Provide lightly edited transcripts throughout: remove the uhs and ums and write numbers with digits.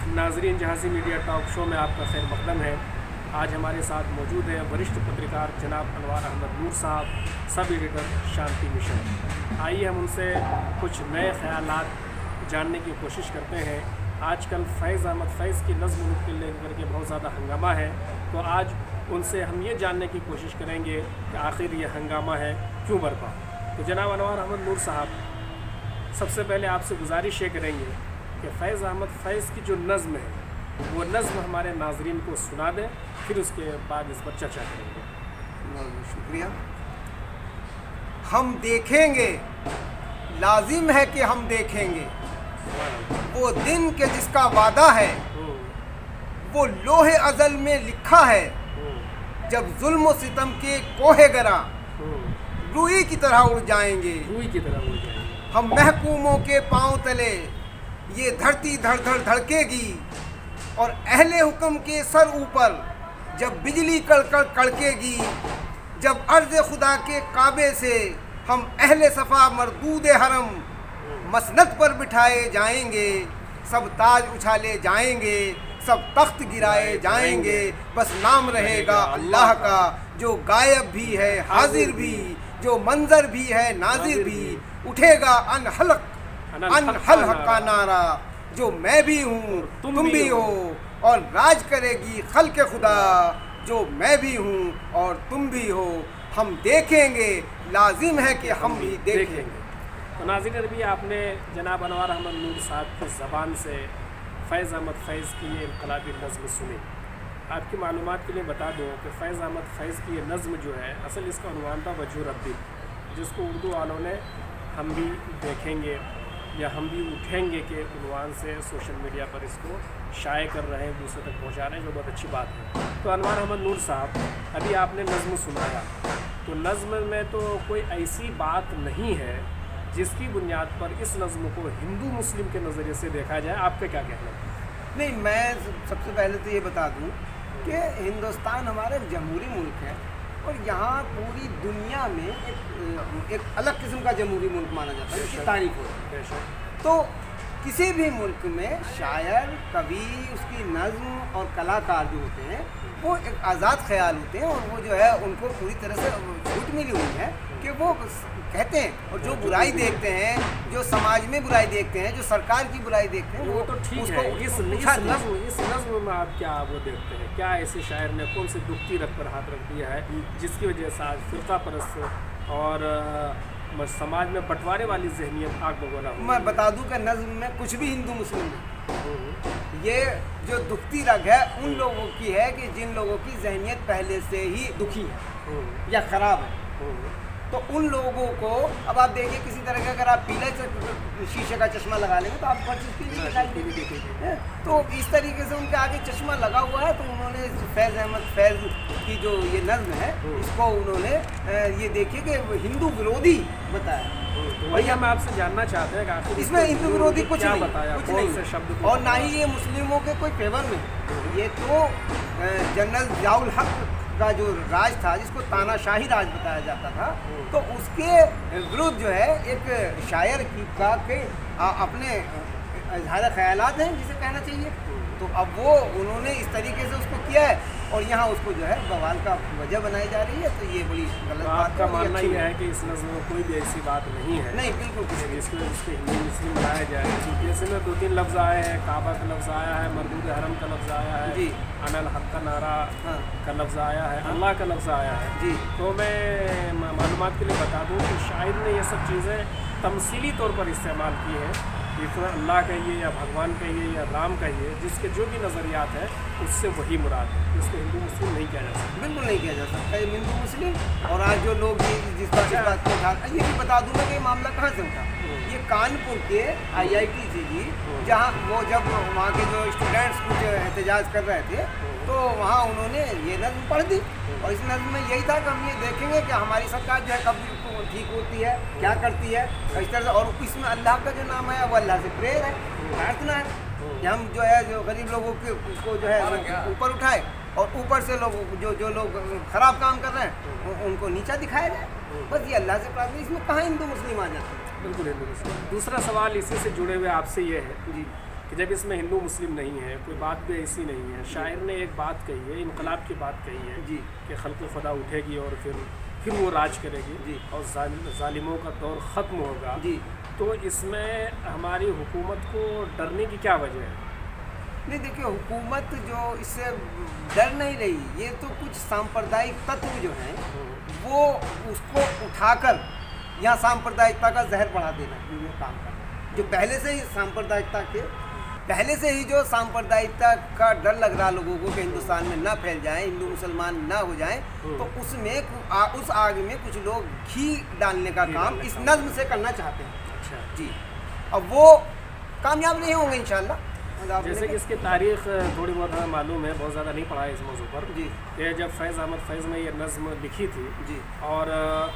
नाजरीन, जहाज़ी media talk show में आपका खैर मकदम है। आज हमारे साथ मौजूद हैं वरिष्ठ पत्रकार जनाब अनवार अहमद नूर साहब, सब एडिटर शांति मिशन। आइए हम उनसे कुछ नए ख़यालात जानने की कोशिश करते हैं। आजकल फैज़ अहमद फैज़ की नज़्म को लेकर के बहुत ज़्यादा हंगामा है, तो आज उनसे हम ये जानने की कोशिश करेंगे कि आखिर ये हंगामा है क्यों बरपा। तो जनाब अनवार अहमद नूर साहब, सबसे पहले आपसे गुजारिश ये करेंगे कि फैज़ अहमद फैज़ की जो नज़्म है वो नज़्म हमारे नाजरीन को सुना दें, फिर उसके बाद इस पर चर्चा करेंगे। बहुत शुक्रिया। हम देखेंगे, लाजिम है कि हम देखेंगे वो दिन के जिसका वादा है, वो लोहे अज़ल में लिखा है, जब जुल्म सितम के कोहे गरा रूई की तरह उड़ जाएंगे। हम महकूमों के पांव तले ये धरती धड़ धड़ धड़केगी, और अहले हुक्म के सर ऊपर जब बिजली कड़कड़ कड़केगी, जब अर्ज़ खुदा के काबे से हम अहले सफ़ा मरदूद हरम मसनद पर बिठाए जाएंगे। सब ताज उछाले जाएंगे, सब तख्त गिराए जाएंगे, बस नाम रहेगा अल्लाह का, जो गायब भी है हाजिर भी, जो मंजर भी है नाजिर भी। उठेगा अनहल का नारा, जो मैं भी हूँ तुम भी हो, और राज करेगी खल्क़ खुदा, जो मैं भी हूँ और तुम भी हो। हम देखेंगे, लाजिम है कि हम भी देखेंगे। तो नाज़रीन, अभी आपने जनाब अनवार अहमद नूर साहब की ज़बान से फैज़ अहमद फैज़ की ये इनकलाबी नज़्म सुनी। आपकी मालूमात के लिए बता दूँ कि फैज़ अहमद फैज़ की ये नज़्म जो है, असल इसका उन्वान था वजह रब्बी, जिसको उर्दू वालों ने हम भी देखेंगे या हम भी उठेंगे के उन्वान से सोशल मीडिया पर इसको शाये कर रहे हैं, दूसरे तक पहुंचा रहे हैं, जो बहुत अच्छी बात है। तो अनवार अहमद नूर साहब, अभी आपने नज़्म सुनाया, तो नज़्म में तो कोई ऐसी बात नहीं है जिसकी बुनियाद पर इस नज़्म को हिंदू मुस्लिम के नज़रिए से देखा जाए। आपका क्या कहना है? नहीं, मैं सबसे पहले तो ये बता दूँ कि हिंदुस्तान हमारा एक जमहूरी मुल्क है, और यहाँ पूरी दुनिया में एक अलग किस्म का जमहूरी मुल्क माना जाता है, उसकी तारीफ होती है। तो किसी भी मुल्क में शायर, कवि, उसकी नज़्म और कलाकार जो होते हैं वो एक आज़ाद ख्याल होते हैं, और वो जो है उनको पूरी तरह से छूट मिली हुई है कि वो कहते हैं, और जो बुराई देखते हैं, जो समाज में बुराई देखते हैं, जो सरकार की बुराई देखते हैं, वो तो ठीक है। इस नज़्म में आप क्या वो देखते हैं, क्या ऐसे शायर ने कौन सी दुखती रख पर हाथ रख दिया है जिसकी वजह से आज फ़िरका परस्त और समाज में बंटवारे वाली ज़हनियत आग बगोला हो? मैं बता दूं कि नज़्म में कुछ भी हिंदू मुस्लिम नहीं, ये जो दुखती रग है उन लोगों की है कि जिन लोगों की ज़हनियत पहले से ही दुखी है या ख़राब है। तो उन लोगों को, अब आप देखिए, किसी तरह का अगर आप पीले शीशे का चश्मा लगा लेंगे तो आपको हर चीज़ पीली दिखाई देगी। तो इस तरीके से उनके आगे चश्मा लगा हुआ है, तो उन्होंने फैज़ अहमद फैज़ की जो ये नज़्म है, इसको उन्होंने ये देखिए कि हिंदू विरोधी बताया। तो वही हम आपसे जानना चाहते हैं कि इसमें हिंदू विरोधी कुछ नहीं बताया, कुछ नहीं शब्द, और ना ही ये मुस्लिमों के कोई फेवर में। ये तो जनरल ज़ियाउल हक का जो राज था, जिसको तानाशाही राज बताया जाता था, तो उसके विरुद्ध जो है एक शायर की का के अपने इज़हार ख़यालात हैं, जिसे कहना चाहिए। तो अब वो उन्होंने इस तरीके से उसको किया है, और यहाँ उसको जो है बवाल का वजह बनाई जा रही है, तो ये बड़ी गलत बात है। आपका मानना यह है कि इस नज़्म में कोई भी ऐसी बात नहीं है? नहीं, बिल्कुल कुछ नहीं। इसको हिंदू मुस्लिम बनाया जाए। जैसे में 2-3 लफ्ज़ आए हैं, काबा का लफ्ज़ आया है, मरदूद हरम का लफ्ज़ आया है जी, अनल हक का नारा का लफ्ज़ आया है, अल्लाह का लफ्ज़ आया है जी। तो मैं मालूमात के लिए बता दूँ कि शायर ने ये सब चीज़ें तमसीली तौर पर इस्तेमाल की हैं। इसमें अल्लाह कहिए या भगवान कहिए या राम कहिए, जिसके जो भी नज़रियात हैं उससे वही मुराद है। इसको हिंदू मुस्लिम नहीं किया जा सकता, बिल्कुल नहीं किया जा सकता ये हिंदू मुस्लिम। और आज जो लोग जिस बात को उठा, ये भी बता दूँगा कि ये मामला कहाँ से उठा। ये कानपुर के IIT से जी, जहाँ वो जब वहाँ के जो स्टूडेंट्स कुछ एहतजाज कर रहे थे, तो वहाँ उन्होंने ये नज़्म पढ़ दी, और इस नज़्म में यही था कि हम ये देखेंगे कि हमारी सरकार जो है कब ठीक होती है, क्या करती है इस तरह से। और इसमें अल्लाह का जो नाम है वो अल्लाह से प्रेयर है, प्रार्थना है कि हम जो है जो गरीब लोगों को जो है ऊपर उठाए, और ऊपर से लोग जो लोग ख़राब काम कर रहे हैं उनको नीचा दिखाया जाए। बस ये अल्लाह से प्रार्थना। इसमें कहाँ हिंदू मुस्लिम आ जाते हैं? बिल्कुल हिंदू मुस्लिम। दूसरा सवाल इसी से जुड़े हुए आपसे ये है जी कि जब इसमें हिंदू मुस्लिम नहीं है, कोई बात भी ऐसी नहीं है, शायर ने एक बात कही है, इनकलाब की बात कही है जी कि खल्क़ खुदा उठेगी और फिर वो राज करेगी जी और जालिमों का दौर ख़त्म होगा। जी। तो इसमें हमारी हुकूमत को डरने की क्या वजह है? नहीं देखिए, हुकूमत जो इससे डर नहीं रही, ये तो कुछ सांप्रदायिक तत्व जो हैं वो उसको उठाकर यहाँ सांप्रदायिकता का जहर बढ़ा देना ये काम करना। जो पहले से ही सांप्रदायिकता के पहले से ही जो सांप्रदायिकता का डर लग रहा लोगों को कि हिंदुस्तान में ना फैल जाए, हिंदू मुसलमान ना हो जाए, तो उसमें उस आग में कुछ लोग घी डालने का काम इस नज़्म से करना चाहते हैं। अच्छा जी, अब वो कामयाब नहीं होंगे इंशाल्लाह। जैसे कि इसकी तारीख थोड़ी बहुत हमें मालूम है, बहुत ज़्यादा नहीं पढ़ा है इस मौजू पर जी कि जब फैज़ अहमद फैज़ ने ये नज़्म लिखी थी जी और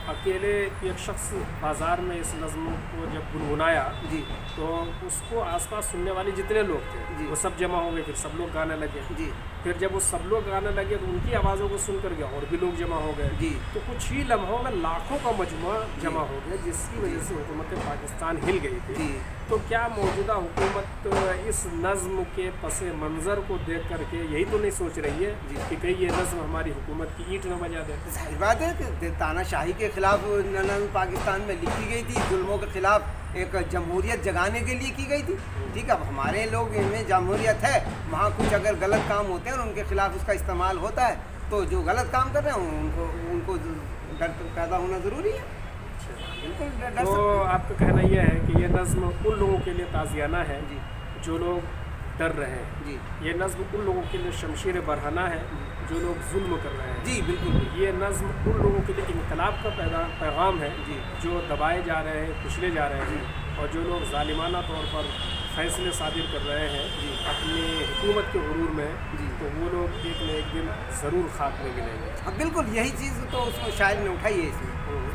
अकेले एक शख्स बाज़ार में इस नज़्म को जब गुनगुनाया जी तो उसको आसपास सुनने वाले जितने लोग थे जी। वो सब जमा हो गए, फिर सब लोग गाने लगे। जी फिर जब वो सब लोग गाने लगे तो उनकी आवाज़ों को सुन कर और भी लोग जमा हो गए। जी तो कुछ ही लम्हों में लाखों का मजमुआ जमा हो गया, जिसकी वजह से हुकूमत पाकिस्तान हिल गई थी। जी तो क्या मौजूदा हुकूमत इस नज़्म के पसे मंज़र को देख करके यही तो नहीं सोच रही है कि कहीं ये नज़्म हमारी हुकूमत की ईंट न बजा दे? जाहिर बात है कि तानाशाही के खिलाफ नज़्म पाकिस्तान में लिखी गई थी, जुल्मों के खिलाफ एक जमहूरियत जगाने के लिए की गई थी। ठीक है, अब हमारे लोग में जमहूरियत है, वहाँ कुछ अगर गलत काम होते हैं और उनके खिलाफ उसका इस्तेमाल होता है तो जो गलत काम कर रहे हैं उनको डर पैदा होना ज़रूरी है। बिल्कुल डर तो आपका कहना यह है कि ये नज़्म उन लोगों के लिए ताज़ियाना है जी जो लोग डर रहे हैं, जी ये नज़्म उन लोगों के लिए शमशीर बरहना है जो लोग जुल्म कर रहे हैं, जी बिल्कुल, ये नज़्म उन लोगों के लिए इनकलाब का पैगाम है जी जो दबाए जा रहे हैं, कुचले जा रहे हैं और जो लोग ज़ालिमाना तौर पर फैसले सादिर कर रहे हैं अपनी हुकूमत के गुरूर में, जी तो वो लोग एक न एक दिन ज़रूर खाक में मिलेंगे। अब बिल्कुल यही चीज़ तो उसमें शायर ने उठाई है, इसमें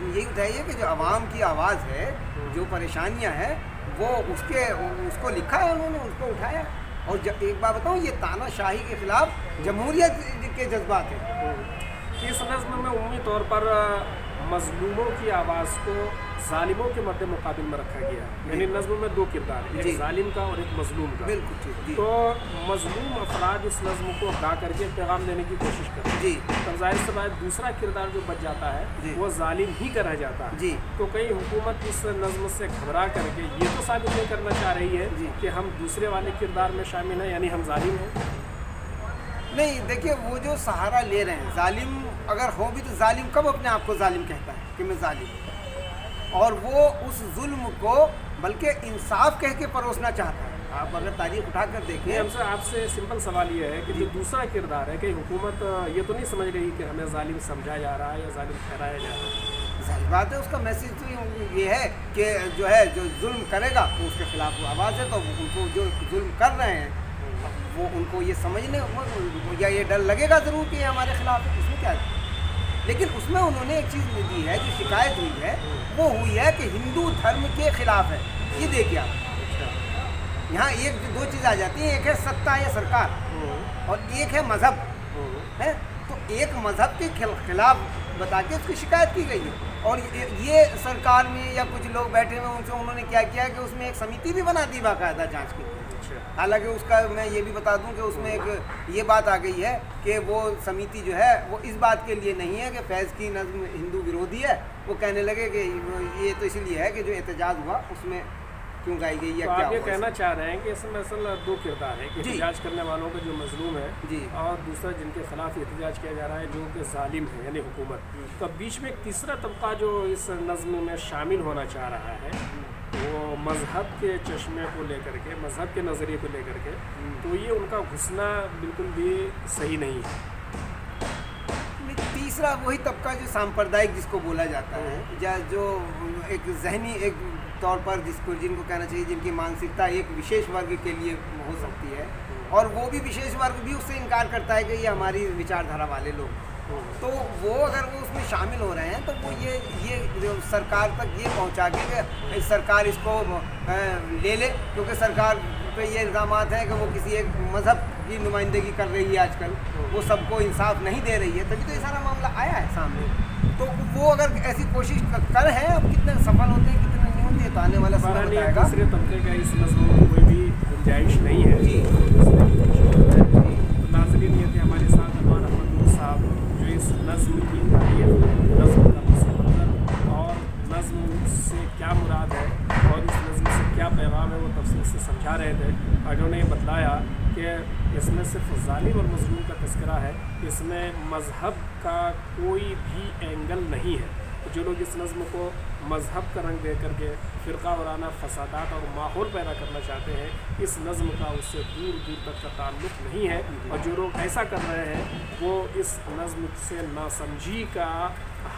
यही उठाई है कि जो आवाम की आवाज़ है, जो परेशानियां हैं, वो उसको लिखा है उन्होंने, उसको उठाया। और एक बात बताऊँ, ये तानाशाही के खिलाफ जमहूरियत के जज्बात हैं। इस नज़्म में उम्मी तौर पर मज़लूमों की आवाज़ को ज़ालिमों के मद्दे मुकाबिल में रखा गया है, यानी नज़्म में दो किरदार हैं, एक ज़ालिम का और एक मज़लूम का। बिल्कुल ठीक जी। तो मज़लूम अफराद इस नज़्म को गा करके पैगाम देने की कोशिश करते हैं जी, तो ज़ाहिर सी बात दूसरा किरदार जो बच जाता है वो ज़ालिम ही का रह जाता है। जी तो कहीं हुकूमत इस नज़्म से घबरा करके ये तो साबित नहीं करना चाह रही है कि हम दूसरे वाले किरदार में शामिल हैं, यानी हम ज़ालिम हैं? नहीं, देखिए वो जो सहारा ले रहे हैं, जालिम अगर हो भी तो जालिम कब अपने आप को जालिम कहता है कि मैं जालिम हूँ, और वो उस जुल्म को बल्कि इंसाफ कह के परोसना चाहता है। आप अगर तारीख उठा कर देखें, हमसे आपसे सिंपल सवाल ये है कि जो दूसरा किरदार है कि हुकूमत ये तो नहीं समझ रही कि हमें जालिम समझा जा रहा है या जालिम ठहराया जा रहा है? जाहिर बात है, उसका मैसेज तो ये है कि जो जुल्म करेगा वो उसके खिलाफ आवाज़ है, तो उनको जो जुल्म कर रहे हैं वो उनको ये समझने या ये डर लगेगा ज़रूर कि ये हमारे खिलाफ है, उसमें क्या है। लेकिन उसमें उन्होंने एक चीज़ दी है, जो शिकायत हुई है वो हुई है कि हिंदू धर्म के खिलाफ है। ये देखिए आप, यहाँ एक दो चीज़ आ जाती है, एक है सत्ता या सरकार और एक है मज़हब है। तो एक मज़हब के खिलाफ बता के उसकी शिकायत की गई है, और ये सरकार में या कुछ लोग बैठे हुए उनसे उन्होंने क्या किया कि उसमें एक समिति भी बना दी बाकायदा जांच की। हालांकि उसका मैं ये भी बता दूं कि उसमें एक ये बात आ गई है कि वो समिति जो है वो इस बात के लिए नहीं है कि फैज़ की नज़्म हिंदू विरोधी है। वो कहने लगे कि ये तो इसलिए है कि जो एहतजाज हुआ उसमें क्यों गाई गई या तो क्या। आप ये कहना चाह रहे हैं कि इसमें असल दो किरदार है कि एहतजाज करने वालों का जो मजलूम है जी, और दूसरा जिनके खिलाफ एहतजाज किया जा रहा है जो कि जालिम है यानी हुकूमत। तो बीच में एक तीसरा तबका जो इस नज़्म में शामिल होना चाह रहा है वो मज़हब के चश्मे को लेकर के, मज़हब के नज़रिए को लेकर के, तो ये उनका घुसना बिल्कुल भी सही नहीं है। तीसरा वही तबका जो सांप्रदायिक जिसको बोला जाता है, या जो एक जहनी एक तौर पर जिनको कहना चाहिए जिनकी मानसिकता एक विशेष वर्ग के लिए हो सकती है, और वो भी विशेष वर्ग भी उससे इनकार करता है कि ये हमारी विचारधारा वाले लोग, तो वो अगर वो उसमें शामिल हो रहे हैं तो वो ये जो सरकार तक ये पहुंचा के कि सरकार इसको ले ले, क्योंकि सरकार पे ये इल्ज़ाम हैं कि वो किसी एक मज़हब की नुमाइंदगी कर रही है आजकल, वो सबको इंसाफ नहीं दे रही है, तभी तो ये सारा मामला आया है सामने। तो वो अगर ऐसी कोशिश कर हैं, अब कितने सफल होते हैं कितने नहीं होते बताने वाला समय बहरहाल ये बताएगा। दूसरे तबके का इस नज़्म में कोई भी गुंजाइश नहीं है। जी। तो नाज़रीन, ये थे हमारे साथ अनवर अहमद नूर साहब, जो इस नज़्म की तारीफ, नज़्म का पस मंज़र और नज़्म से क्या मुराद है और इस नज़्म से क्या पैगाम है वो तफसील से समझा रहे थे। और उन्होंने ये बतलाया कि इसमें सिर्फ ज़ालिम और मज़लूम का तज़किरा है, इसमें मज़हब का कोई भी एंगल नहीं है। तो जो लोग इस नज़्म को मज़हब का रंग दे करके फ़िरका वाराना फसादात और माहौल पैदा करना चाहते हैं, इस नज़्म का उससे दूर दूर तक का ताल्लुक़ नहीं है। और जो लोग ऐसा कर रहे हैं वो इस नज़्म से नासमझी का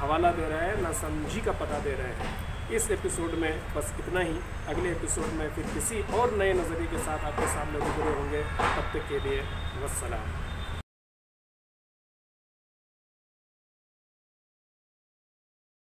हवाला दे रहे हैं, नासमझी का पता दे रहे हैं। इस एपिसोड में बस इतना ही। अगले एपिसोड में फिर किसी और नए नज़रिए के साथ आपके सामने रूबरू होंगे। तब तक के लिए वस्सलाम।